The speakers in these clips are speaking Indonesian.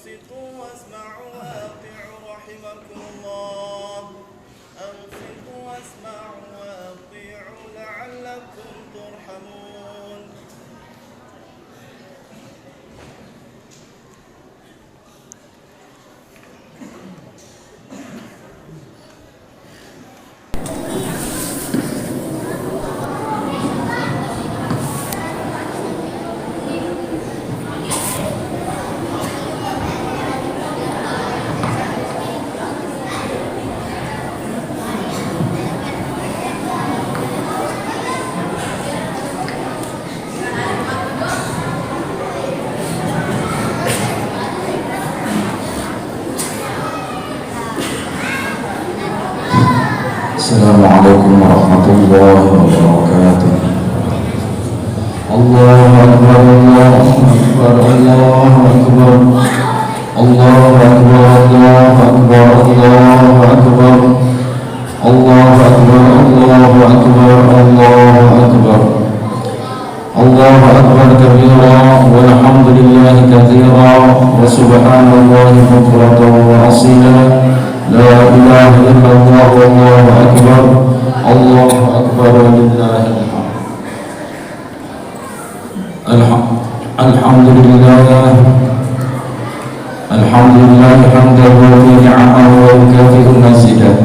أنصتوا واسمعوا وأطيعوا رحمكم الله. أنصتوا واسمعوا وأطيعوا لعلكم ترحمون. Assalamualaikum warahmatullahi wabarakatuh. Allahu Akbar, Allahu Akbar, Allahu Akbar, Allahu Akbar, Allahu Akbar, Allahu Akbar, Allahu Akbar, Allahu Akbar, Allahu Akbar, Allahu Akbar kabira, walhamdulillahi katsira, wa subhanallahi bukratan wa asila. La ilaha illallah wallahu akbar. Allahu akbar walillahil hamd. Alhamdulillah. Alhamdulillah hamdan wasi'an wa kafi'un mazidah.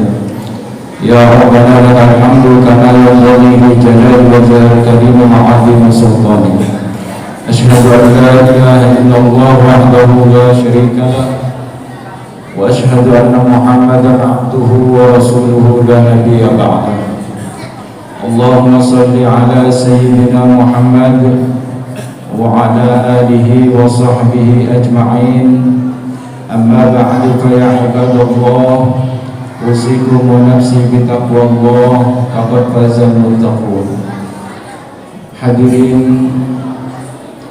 Ya Rabbana lakal hamdu kama yanbaghi li jalali wajhikal karim wa 'azimi sultanik. Asyhadu an la ilaha illallah wahdahu la syarika lah. Wa asyhadu anna Muhammadan abduhu wa rasuluhu la nabiyya ba'dah. Allahumma salli ala sayyidina Muhammad wa ala alihi wa sahbihi ajma'in. Amma ba'du fa ya ibadallah, usikum wa nafsi bi taqwallah, faqad fazal muttaqun. Hadirin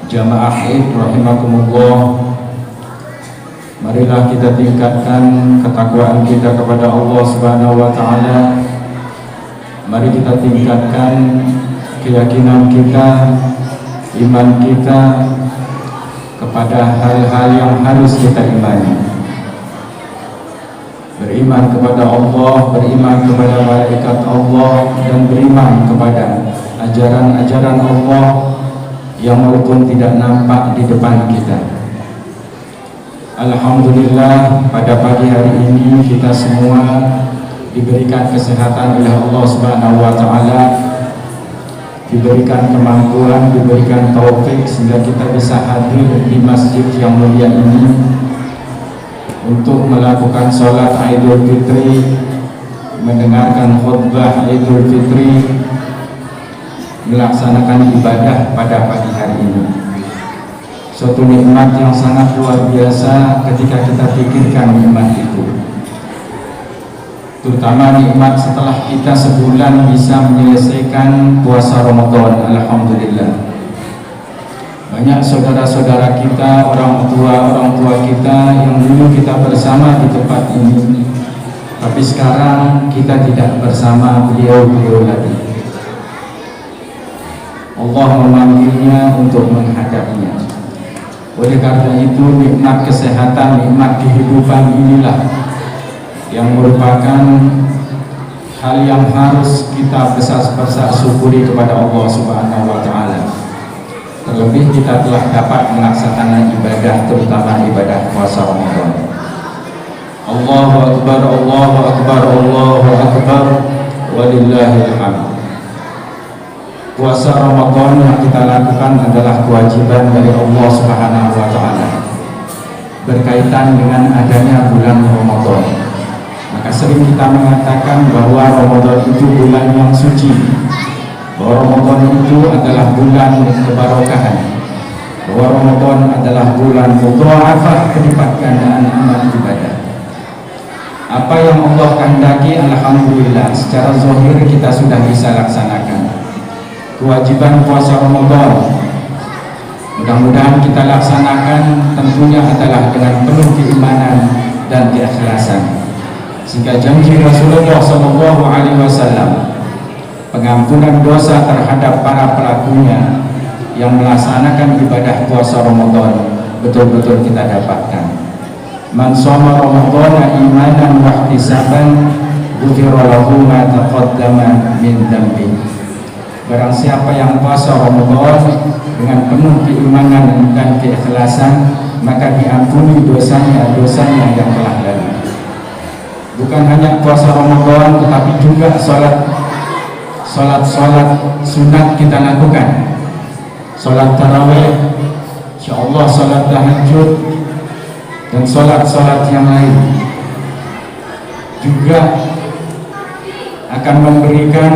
jamaah Id rahimakumullah, marilah kita tingkatkan ketakwaan kita kepada Allah Subhanahu wa taala. Mari kita tingkatkan keyakinan kita, iman kita kepada hal-hal yang harus kita imani. Beriman kepada Allah, beriman kepada malaikat Allah, dan beriman kepada ajaran-ajaran Allah yang walaupun tidak nampak di depan kita. Alhamdulillah, pada pagi hari ini kita semua diberikan kesehatan oleh Allah Subhanahu wa taala, diberikan kemampuan, diberikan taufik sehingga kita bisa hadir di masjid yang mulia ini untuk melakukan sholat Idul Fitri, mendengarkan khutbah Idul Fitri, melaksanakan ibadah pada pagi hari ini. Suatu nikmat yang sangat luar biasa ketika kita pikirkan nikmat itu, terutama nikmat setelah kita sebulan bisa menyelesaikan puasa Ramadan. Alhamdulillah, banyak saudara-saudara kita, orang tua kita yang dulu kita bersama di tempat ini, tapi sekarang kita tidak bersama beliau lagi. Allah memanggilnya untuk menghadapinya. Oleh karena itu, nikmat kesehatan, nikmat kehidupan inilah yang merupakan hal yang harus kita besar-besar syukuri kepada Allah Subhanahu wa taala. Terlebih kita telah dapat melaksanakan ibadah, terutama ibadah puasa Ramadan. Allahu Akbar, Allahu Akbar, Allahu Akbar, walillahil hamd. Puasa Ramadan yang kita lakukan adalah kewajiban dari Allah Subhanahu wa taala berkaitan dengan adanya bulan Ramadan. Maka sering kita mengatakan bahwa Ramadan itu bulan yang suci, bahwa Ramadan itu adalah bulan keberkahan, bahwa Ramadan adalah bulan mudha'afah, kelipat gandaan amal ibadah. Apa yang Allah kehendaki, alhamdulillah, secara zahir kita sudah bisa laksanakan. Kewajiban puasa Ramadan mudah-mudahan kita laksanakan tentunya adalah dengan penuh keimanan dan keikhlasan, sehingga janji Rasulullah SAW pengampunan dosa terhadap para pelakunya yang melaksanakan ibadah puasa Ramadan betul-betul kita dapatkan. Man shoma ramadhana imanan wa ihtisaban ghufira lahu ma taqaddama min dhanbi. Barang siapa yang puasa Ramadan dengan penuh keimanan dan keikhlasan, maka diampuni dosanya yang telah lalu. Bukan hanya puasa Ramadan, tetapi juga sholat sunat kita lakukan. Sholat tarawih, insyaallah sholat tahajud, dan sholat yang lain juga akan memberikan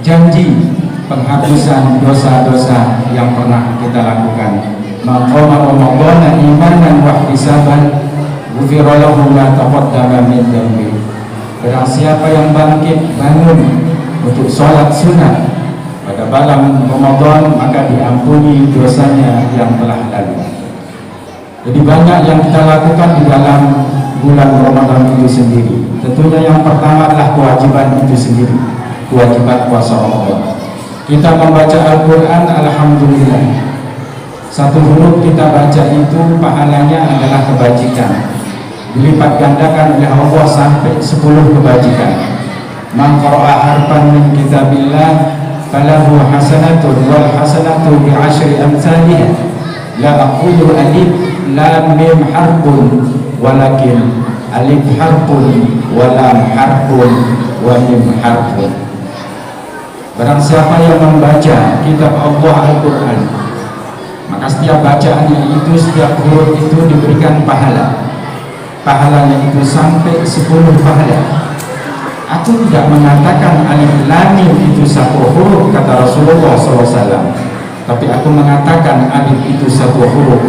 janji penghapusan dosa-dosa yang pernah kita lakukan. Maqama Ramadhana imanan wa ihtisaban ghufira lahu ma taqaddama min dhanbi. Barang siapa yang bangun untuk sholat sunat pada malam Ramadan, maka diampuni dosanya yang telah lalu. Jadi banyak yang kita lakukan di dalam bulan Ramadan itu sendiri. Tentunya yang pertama adalah kewajiban itu sendiri, kewajiban puasa Ramadan. Kita membaca Al-Quran, alhamdulillah, satu huruf kita baca itu pahalanya adalah kebajikan, dilipat gandakan oleh Allah sampai 10 kebajikan. Man qara'a harfan min kitabillah falahu hasanatun wal hasanatu bi 'asyri amsalih. La aqulu alif lam mim harfun walakin alif harfun wa lam harfun wa mim harfun. Barang siapa yang membaca kitab Allah Al-Quran, maka setiap bacaannya itu, setiap huruf itu diberikan pahala. Pahalanya itu sampai 10 pahala. Aku tidak mengatakan alif lam mim itu satu huruf kata Rasulullah SAW, tapi aku mengatakan alif itu satu huruf,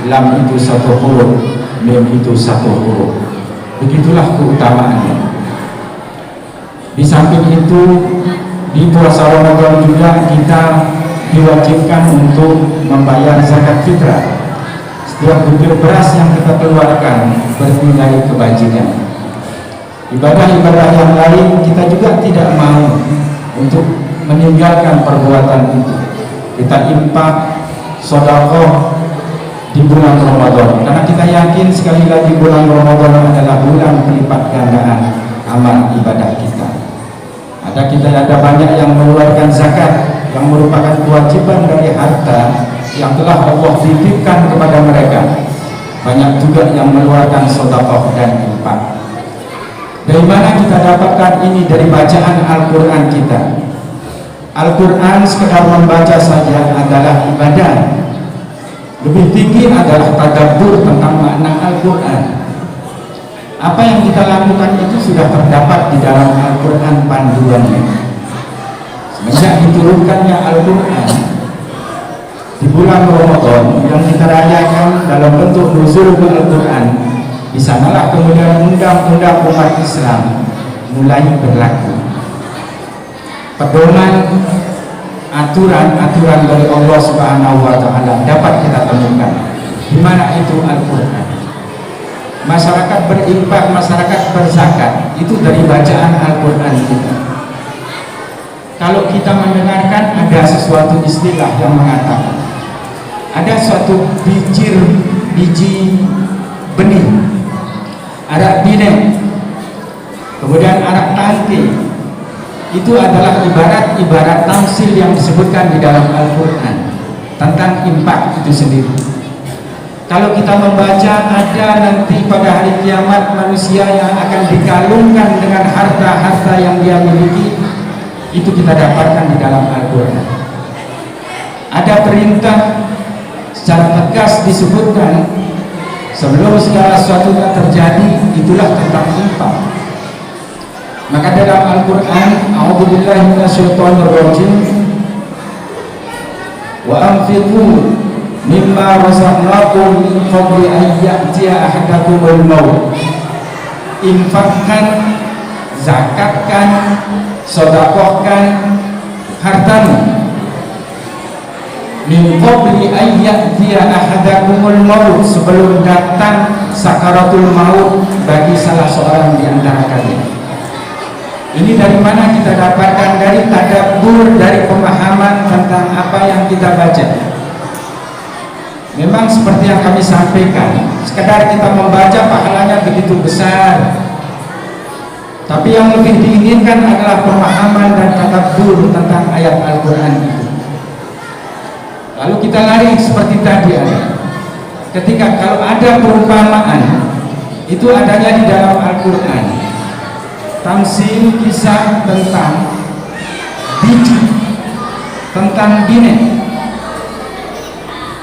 lam itu satu huruf, mim itu satu huruf. Begitulah keutamaannya. Di samping itu, di puasa Ramadan juga kita diwajibkan untuk membayar zakat fitrah. Setiap butir beras yang kita keluarkan bernilai kebajikan. Ibadah-ibadah yang lain kita juga tidak mau untuk meninggalkan perbuatan itu. Kita infak, sedekah di bulan Ramadan, karena kita yakin sekali lagi bulan Ramadan adalah bulan pelipat gandaan amal ibadah kita. Ada banyak yang mengeluarkan zakat yang merupakan kewajiban dari harta yang telah Allah titipkan kepada mereka. Banyak juga yang mengeluarkan sedekah dan infak. Dari mana kita dapatkan ini? Dari bacaan Al-Quran kita. Al-Quran sekedar membaca saja adalah ibadah. Lebih tinggi adalah tadabbur tentang makna Al-Quran. Apa yang kita lakukan itu sudah terdapat di dalam Al-Quran panduannya. Semenjak diturunkannya Al-Quran di bulan Ramadan yang kita rayakan dalam bentuk nuzul Al-Quran, di sanalah kemudian undang-undang umat Islam mulai berlaku. Pedoman aturan-aturan dari Allah Subhanahu wa taala dapat kita temukan. Di mana itu Al-Qur'an. Masyarakat berinfak, masyarakat berzakat itu dari bacaan Al-Qur'an kita. Kalau kita mendengarkan ada sesuatu istilah yang mengatakan ada suatu biji benih, arak bine, kemudian arak tangke, itu adalah ibarat tamsil yang disebutkan di dalam Al-Quran tentang infak itu sendiri. Kalau kita membaca ada nanti pada hari kiamat manusia yang akan dikalungkan dengan harta-harta yang dia miliki, itu kita dapatkan di dalam Al-Quran. Ada perintah secara tegas disebutkan sebelum segala sesuatu terjadi, itulah tentang infak. Maka dalam Al-Quran, a'udzubillahi minasyaitonirrajim, wa anfiqu mimma razaqnakum min qabli an ya'tiya ahadakumul maut. Infakkan, zakatkan, sedekahkan hartamu min qabli an ya'tiya ahadakumul maut, sebelum datang sakaratul maut bagi salah seorang di antara kalian. Ini dari mana kita dapatkan? Dari tadabbur, dari pemahaman tentang apa yang kita baca. Memang seperti yang kami sampaikan, sekedar kita membaca pahalanya begitu besar. Tapi yang lebih diinginkan adalah pemahaman dan tadabbur tentang ayat Al-Quran itu. Lalu kita lari seperti tadi ada. Ketika kalau ada perumpamaan, itu adanya di dalam Al-Quran. Tamsil, kisah tentang biji, tentang binek.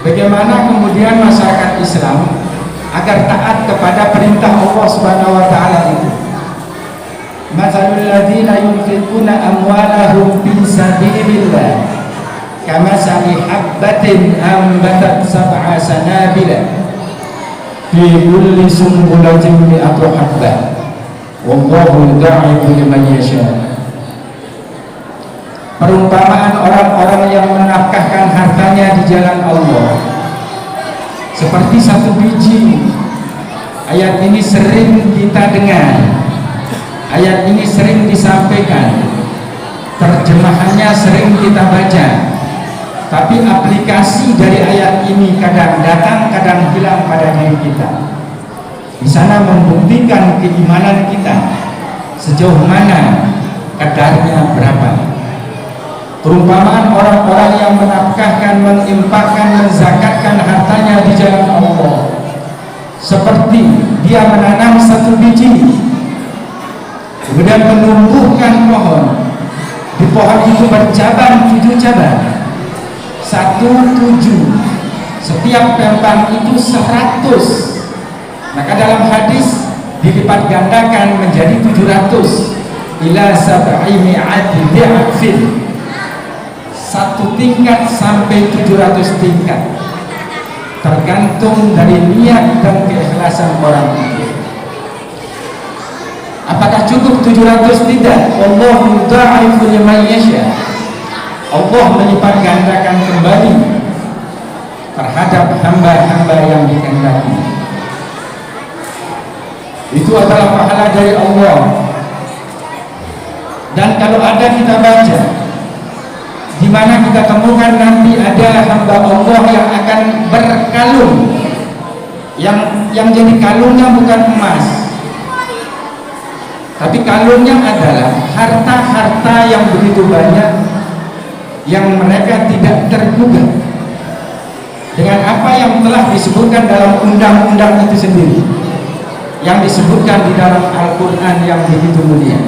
Bagaimana kemudian masyarakat Islam agar taat kepada perintah Allah Subhanahu wa taala itu. Matsalul ladzina yunfiquna amwalahum fi sabilillah kamatsali habbatin ambatat sab'a sanabila fi kulli sunbulatin mi'atu habbah wallahu yudha'ifu liman yasha. Perumpamaan orang-orang yang menafkahkan hartanya di jalan Allah seperti satu biji. Ayat ini sering kita dengar, ayat ini sering disampaikan, terjemahannya sering kita baca, tapi aplikasi dari ayat ini kadang datang, kadang hilang pada diri kita. Di sana membuktikan keimanan kita sejauh mana, kadarnya berapa. Perumpamaan orang-orang yang menafkahkan, menginfakkan, menzakatkan hartanya di jalan Allah seperti dia menanam satu biji, kemudian menumbuhkan pohon. Di pohon itu bercabang 7 cabang, 1-7, setiap cabang itu 100. Maka dalam hadis dilipat gandakan menjadi 700 ila sab'i mi'ati di'afin, 1 tingkat sampai 700 tingkat, tergantung dari niat dan keikhlasan orang itu. Apakah cukup 700? Tidak. Allahu yudha'ifu liman yasha. Allah melipat gandakan kembali terhadap hamba-hamba yang dikehendaki. Itu adalah pahala dari Allah. Dan kalau ada kita baca, di mana kita temukan nanti ada hamba Allah yang akan berkalung, yang jadi kalungnya bukan emas, tapi kalungnya adalah harta-harta yang begitu banyak yang mereka tidak tergugah dengan apa yang telah disebutkan dalam undang-undang itu sendiri, yang disebutkan di dalam Al-Quran yang begitu mulia.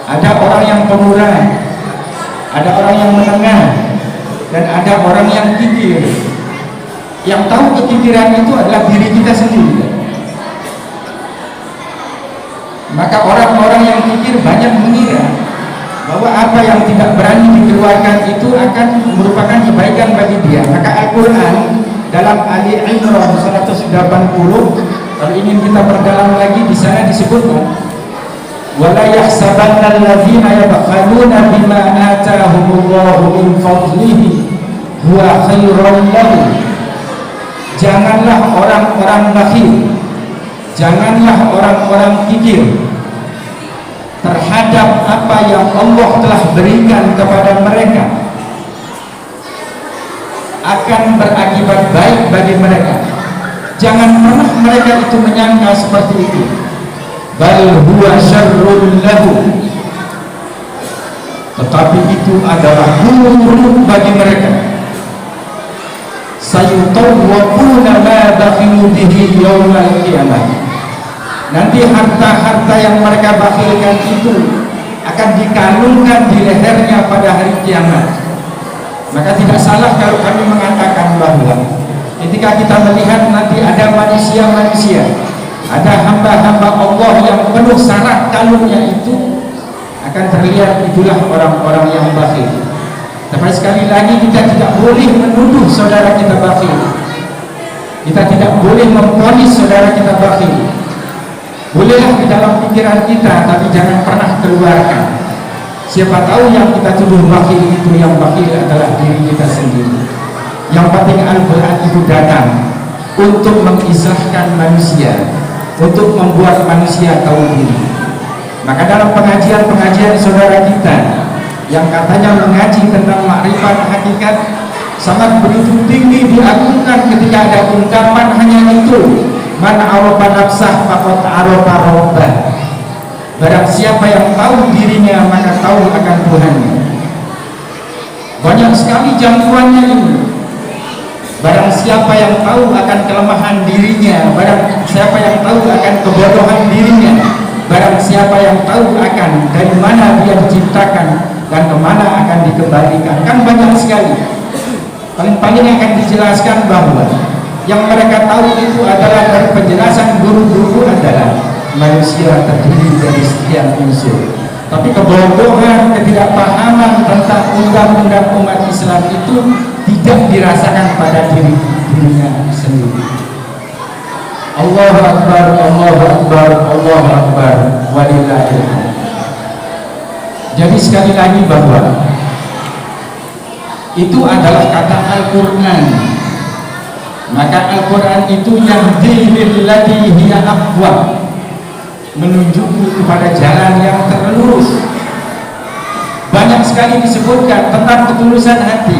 Ada orang yang pemurah, ada orang yang menengah, dan ada orang yang kikir. Yang tahu kekikiran itu adalah diri kita sendiri. Maka orang-orang yang kikir banyak mengira bahwa apa yang tidak berani dikeluarkan itu akan merupakan kebaikan bagi dia. Maka Al-Quran dalam Ali Imran 180, kalau ingin kita perdalam lagi, di sana disebutkan, wala yahsabanna alladzina yabkhaluna bima atahumullahu min fadlihi huwa khairan lahum. Janganlah orang-orang bakhil, janganlah orang-orang kikir terhadap apa yang Allah telah berikan kepada mereka akan berakibat baik bagi mereka. Jangan pernah mereka itu menyangka seperti itu. Bal huwa syarrun lahu, tetapi itu adalah buruk bagi mereka. Sayutawwaquna ma bakhilu bihi yaumal qiyamah. Nanti harta-harta yang mereka bakhilkan itu akan dikalungkan di lehernya pada hari kiamat. Maka tidak salah kalau kami mengatakan bahwa ketika kita melihat nanti ada manusia-manusia, ada hamba-hamba Allah yang penuh syarat kalungnya itu, akan terlihat itulah orang-orang yang bakhil. Tapi sekali lagi kita tidak boleh menuduh saudara kita bakhil. Kita tidak boleh memvonis saudara kita bakhil. Bolehlah di dalam pikiran kita, tapi jangan pernah keluarkan. Siapa tahu yang kita tuduh bakhil itu, yang bakhil adalah diri kita sendiri. Yang penting Al-Quran itu datang untuk mengisahkan manusia, untuk membuat manusia tahu diri. Maka dalam pengajian-pengajian saudara kita yang katanya mengaji tentang makrifat hakikat, sangat begitu tinggi diagungkan ketika ada ungkapan hanya itu, man arafa nafsah faqad arafa rabbah. Barang siapa yang tahu dirinya maka tahu akan Tuhannya. Banyak sekali jangkauannya ini. Barang siapa yang tahu akan kelemahan dirinya, barang siapa yang tahu akan kebodohan dirinya, barang siapa yang tahu akan dari mana dia diciptakan dan kemana akan dikembalikan. Kan banyak sekali. Paling-paling akan dijelaskan bahwa yang mereka tahu itu adalah dari penjelasan guru-guru adalah manusia terdiri dari sekian unsur. Tapi kebodohan, ketidakpahaman tentang undang-undang umat Islam itu tidak dirasakan pada dirinya sendiri. Allahu Akbar, Allahu Akbar, Allahu Akbar, walillahil hamd. Jadi sekali lagi bahwa itu adalah kata Al-Quran. Maka Al-Quran itu yahdi lillati hiya aqwam, menunjuk kepada jalan yang terlurus. Banyak sekali disebutkan tentang ketulusan hati.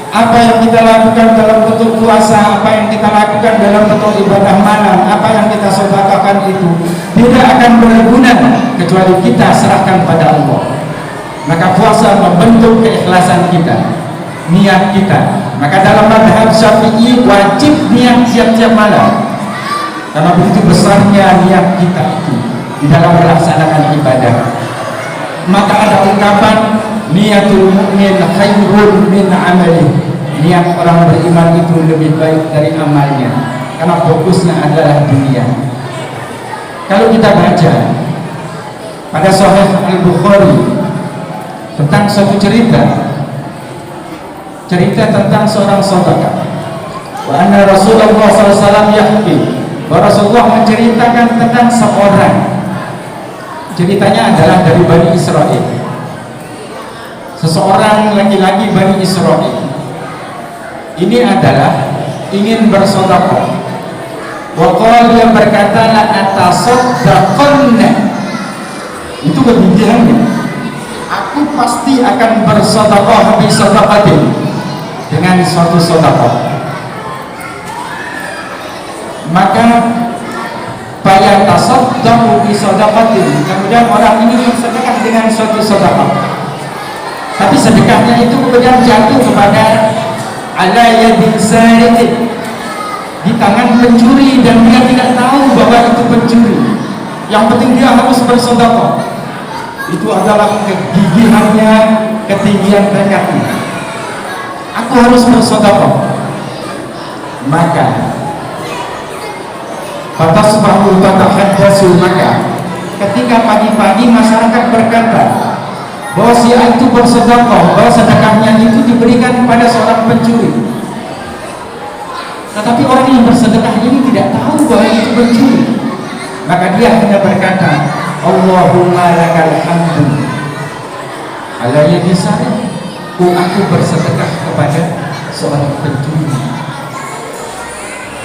Apa yang kita lakukan dalam bentuk puasa, apa yang kita lakukan dalam bentuk ibadah malam, apa yang kita sedekahkan itu tidak akan berguna kecuali kita serahkan pada Allah. Maka puasa membentuk keikhlasan kita, niat kita. Maka dalam mazhab Syafi'i wajib niat tiap-tiap malam, karena begitu besarnya niat kita itu di dalam melaksanakan ibadah. Maka ada ungkapan niatul mu'min khairun min amali. Niat orang beriman itu lebih baik dari amalnya, karena fokusnya adalah dunia. Kalau kita baca pada Sahih Al-Bukhari tentang suatu cerita tentang seorang sahabat, wa anna Rasulullah SAW yahki, bahwa Rasulullah menceritakan tentang seorang. Ceritanya adalah dari Bani Israel. Seseorang laki-laki Bani Israel ini adalah ingin bersedekah. Wa qala, dia berkata, la atasaddaqanna. Itu kebijakannya. Aku pasti akan bersedekah bi sedekatin, dengan suatu sedekah. Maka bayar tasaddaqu bi sedekatin. Kemudian orang ini bersedekah dengan suatu sedekah. Tapi sedekahnya itu kemudian jatuh kepada ala yadin sariqin, di tangan pencuri, dan dia tidak tahu bahwa itu pencuri. Yang penting dia harus bersedekah. Itu adalah kegigihannya, ketinggian tekadnya. Aku harus bersedekah. Maka fatasbahu tatahaddatsu, maka ketika pagi-pagi masyarakat berkata bahwa si A itu bersedekah, bahwa sedekahnya itu diberikan kepada seorang pencuri. Tetapi orang yang bersedekah ini tidak tahu bahwa itu pencuri. Maka dia hanya berkata, Allahumma lakal hamdu ala yadi sariq. Aku bersedekah kepada seorang pencuri.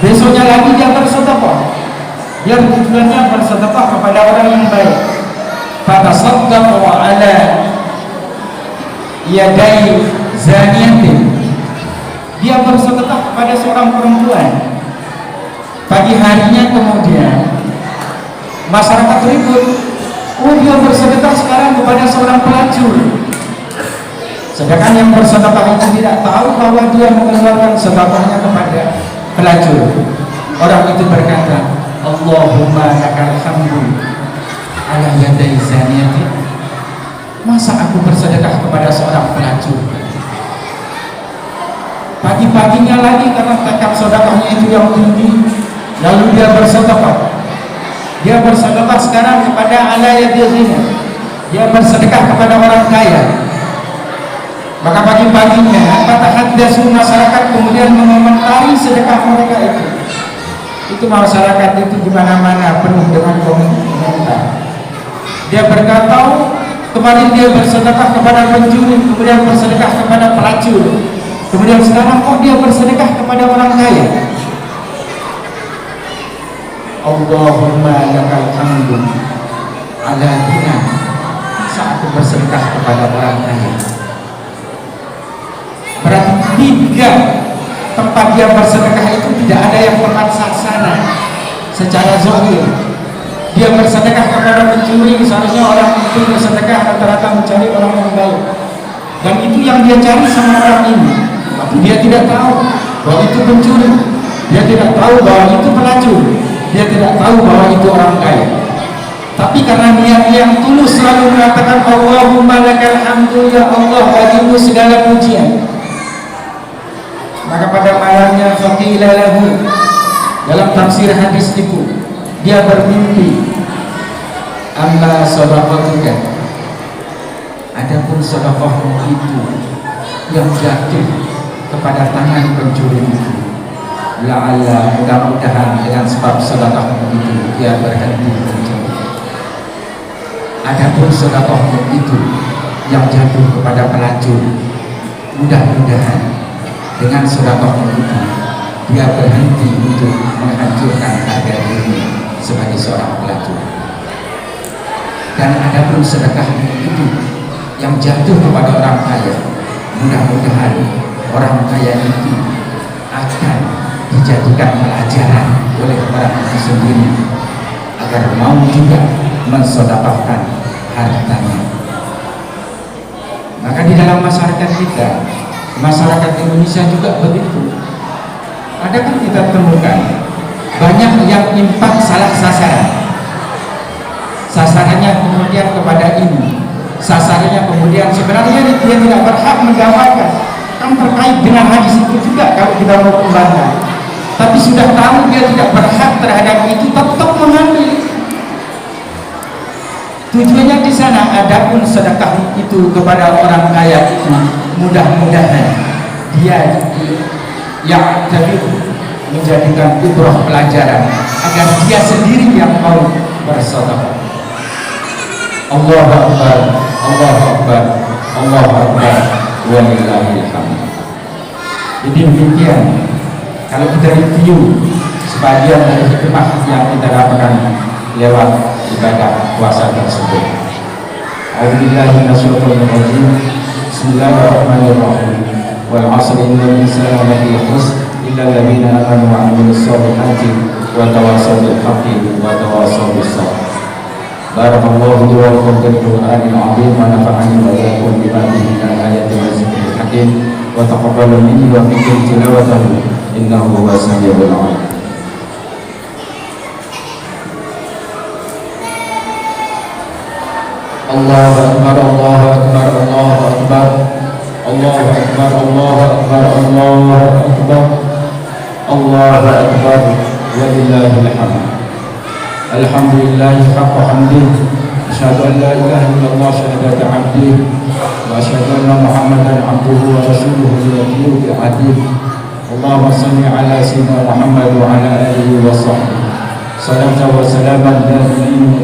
Besoknya lagi dia bersedekah. Dia tujuannya bersedekah kepada orang yang baik. Fatasaddaqa ala yadai zaniyatin. Dia bersedekah kepada seorang perempuan. Pagi harinya kemudian masyarakat ribut. Oh, dia bersedekah sekarang kepada seorang pelacur. Sedangkan yang bersedekah itu tidak tahu bahwa dia mengeluarkan sedekahnya kepada pelacur. Orang itu berkata, Allahumma lakal hamdu ala yadai zaniyatin. Masa aku bersedekah kepada seorang pelacur? Pagi-paginya lagi, karena tekad sedekahnya itu yang tinggi, lalu dia bersedekah. Dia bersedekah sekarang kepada ala yadil. Dia bersedekah kepada orang kaya. Maka pagi-paginya fatahaddatsu, masyarakat kemudian mengomentari sedekah mereka itu. Itu masyarakat itu di mana-mana penuh dengan komentar. Dia berkata, kemarin dia bersedekah kepada pencuri, kemudian bersedekah kepada pelacur, kemudian sekarang kok dia bersedekah kepada orang kaya. Allahumma lakal hamdu ala ghina. Saat bersedekah kepada orang kaya. Berarti 3 tempat dia bersedekah itu tidak ada yang tepat sasaran secara zahir. Dia bersedekah kepada pencuri, seharusnya orang itu bersedekah rata-rata mencari orang yang baik, dan itu yang dia cari sama orang ini. Tapi dia tidak tahu bahwa itu pencuri, dia tidak tahu bahwa itu pelacur, dia tidak tahu bahwa itu orang kaya. Tapi karena niat yang tulus selalu mengatakan Allahumma lakal hamdu ya Allah, bagimu segala pujian, maka pada malamnya faqila lahu, dalam tafsir hadis itu dia bermimpi, amma sadaqatuka, adapun sedekahmu itu yang jatuh kepada tangan pencuri itu, la'alla, mudah-mudahan dengan sebab sedekahmu itu dia berhenti mencuri. Adapun sedekahmu itu yang jatuh kepada pelacur, mudah-mudahan dengan sedekahmu itu dia berhenti untuk menghancurkan harga dirinya sebagai seorang pelacur. Dan adapun sedekahmu itu yang jatuh kepada orang kaya, mudah-mudahan orang kaya itu akan dijadikan pelajaran oleh orang itu sendiri agar mau juga mensedekahkan hartanya. Maka di dalam masyarakat kita, masyarakat Indonesia juga begitu. Ada kan kita temukan banyak yang infak salah sasaran. Sasarannya kemudian kepada ini, sasarannya kemudian sebenarnya dia tidak berhak mendapatkan. Kan terkait dengan hadis itu juga kalau kita mau kembangkan. Tapi sudah tahu dia tidak berhak terhadap itu, tetap mengambil. Tujuannya di sana. Adapun sedekah itu kepada orang kaya itu, mudah-mudahan dia yang jadi menjadikan ibrah pelajaran agar dia sendiri yang mau bersedekah. Allahu Akbar, Allahu Akbar, Allahu Akbar, walillahil hamd. Jadi demikian kalau kita review sebagian dari hikmah yang kita dapatkan lewat ibadah puasa tersebut. A'udzubillahi minasyaitonir rajim. Bismillahirrahmanirrahim. Wal 'asri innal insana lafi khusr illa alladziina aamanu wa 'amilus shalihati wa tawassaw bil haqqi wa tawassaw bis sabr. Barakallahu li wa lakum fil Qur'anil 'azim wa nafa'ani wa iyyakum bima fihi min ayatin wa dzikril hakim wa taqabbal minni wa minkum tilawatahu innahu huwas samiul 'alim. Allahu Akbar, Allahu Akbar, Allahu Akbar, Allahu Akbar, Allahu Akbar, Allahu Akbar, Allahu Akbar, walillahil hamd. Alhamdulillah haqqa hamdih, asyhadu an la ilaha illallah syahadata 'abdih wa asyhadu anna Muhammadan 'abduhu wa rasuluhu nabiyyu bi 'adih. Allahumma shalli ala sayyidina Muhammad wa ala alihi wa sahbihi salatan wa salaman da'imin